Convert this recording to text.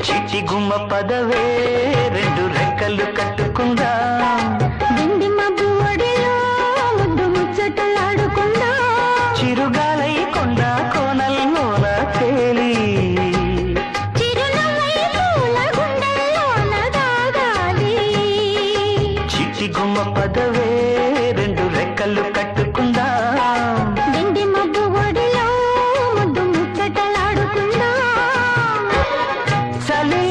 చిటి గుమ్మ పదవే రెండు రెక్కలు కట్టుకుందాం దిండి మబ్బు ఒడిలో ముద్దు ముచ్చటలాడుకుందాం చిరుగాలై కొండ కోనల్లోన తేలి చిరునవ్వై పూల గుండెల్లోన దాగాలి చిటి గుమ్మ పదవే రెండు రెక్కలు కట్టుకుందాం దిండి మబ్బు ఒడిలో ముద్దు ముచ్చటలాడుకుందాం చలి